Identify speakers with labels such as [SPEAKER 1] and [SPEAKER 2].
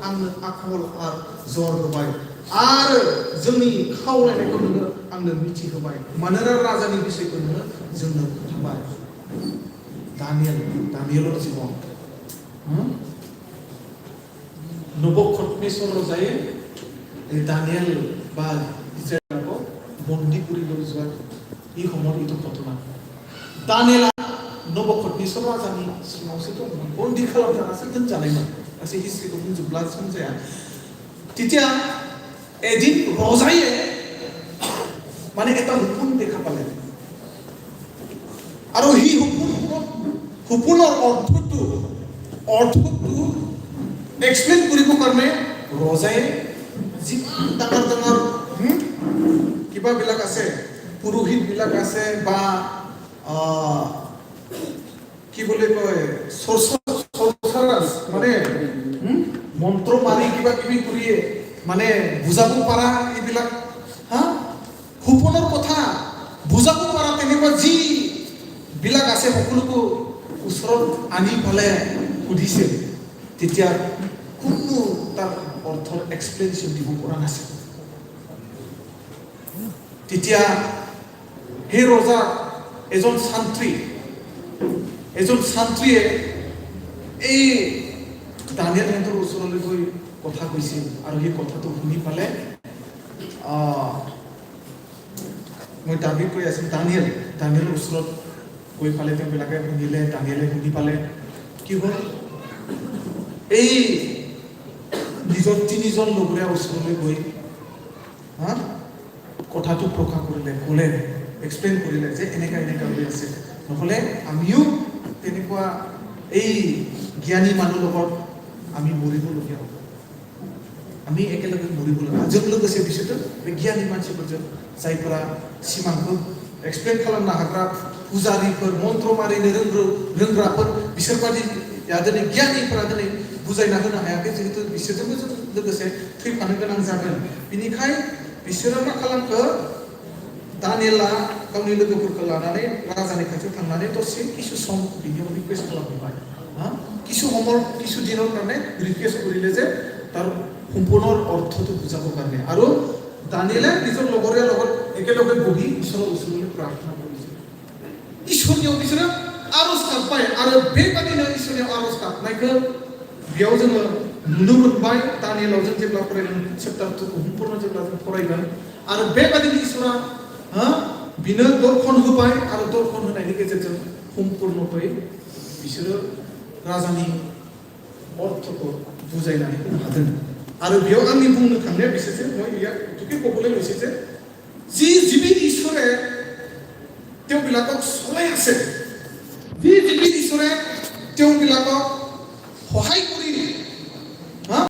[SPEAKER 1] आंनो आखल आरो जर होबाय आरो जोंनि खावलायनायखौ नोङो आंनो मिथिहोबाय मानोना राजानि बिसयखौ नोङो जोंनो खोन्थाबाय दानियेल जिबन नबुकदनेस्वर रजाয়ে এই দানিয়েল বা ইসরায়েলক বন্দী কৰি লৈ যোৱা এই সময়ত এইটো ঘটনা দানিয়েলা নবুকদনেস্वर राजानि सिङावसो दंमोन बन्दী खालामजानासो दोनजानायमोन गासै हिस्ट्रिखौ बुंजोबब्ला समजाया তেতিয়া এদিন ৰজায়ে মানে এটা হুকুম দেখা পালে আৰু এই হুকুমৰ অৰ্থটো এক্সপ্লেইন কৰিব কাৰণে ৰজায়ে যি ডাঙৰ কিবা বিলাক আছে পুৰোহিত বিলাক আছে বা কি বুলি কয় সৰসাৰাস মানে মন্ত্ৰ মাৰি কিবা কিবি কৰিয়ে মানে বুজাব পাৰা এইবিলাক হুকুমৰ কথা বুজাব পাৰা তেনেকুৱা যি বিলাক আছে সকলোকে ওচৰত আনি পেলাই সুধিছিল তেতিয়া কোনো তাৰ অৰ্থৰ এক্সপ্লেনেশ্যন দিব পৰা নাছিল তেতিয়া হে ৰজা এজন শান্ত্ৰীয়ে এই দানিয়েলৰ ওচৰলৈ গৈ কথা কৈছিল আৰু সেই কথাটো শুনি পালে মই দাবী কৈ আছো দানিয়েলৰ ওচৰত গৈ পালে তেওঁবিলাকে শুনিলে দানিয়েলে শুনি পালে কি হ'ল এই নিজৰ তিনিজন লগৰীয়া ওচৰলৈ গৈ কথাটো প্ৰকাশ কৰিলে ক'লে এক্সপ্লেইন কৰিলে যে এনেকা হৈ আছে নহ'লে আমিও তেনেকুৱা এই জ্ঞানী মানুহ লগত আমি মৰিবলগীয়া হ'ব আমি একেলগে মৰিবলগীয়া जोंनो गोसो बिसोरो बे জ্ঞানী मानसिफोरजों जायफोरा सिमांखौ एक्सप्लेन खालामनो हाग्रा पुजारिफोर मन्त्र मारिनो रोंग्राफोर बिसोरबादि दिनै জ্ঞानीफोरा दिनै बुजायना होनो हायाखै जिहेतु बिसोरजोंबो जों लोगोसे थैफानो गोनां जागोन बिनिखाय बिसोरो मा खालामखो दानियेला गावनि लोगोफोरखौ लानानै राजानि खाथियाव थांनानै दसे किसु सम बिनियाव रिक्वेस्ट खालामबाय किसु दिনৰ কাৰণে ৰিকুৱেষ্ট কৰিলে যে তাৰ সম্পূৰ্ণ অৰ্থটো বুজাব কাৰণে আৰু দানিয়েলে নিজৰ লগৰীয়া লগত একেলগে বহি ঈশ্বৰৰ ওচৰলৈ প্ৰাৰ্থনা কৰিছিল ঈশ্বৰনিयाव बिसोरो आरज गाबबाय आरो बेबादिनो इसोरनियाव आरज गाबनायखौ बेयाव जोङो नुनो मोनबाय दानियेलाव जों जेब्ला फरायगोन चैप्टार 2 खौ सम्पूर्ण जेब्ला जों फरायगोन आरो बेबादिनो इसोरा बिनो दर्शन होबाय आरो दर्शन होनायनि गेजेरजों सम्पूर्णयै बिसोरो राजानि अर्थखौ बुजायनानै होनो हादों आरो बेयाव आंनि बुंनो थांनाया बिसोरसो মই ইয়াত এটুকে ক'বলৈ লৈছে যে যি জীৱিত ঈশ্বৰে তেওঁবিলাকক চলাই আছে যি জীৱিত ঈশ্বৰে তেওঁবিলাকক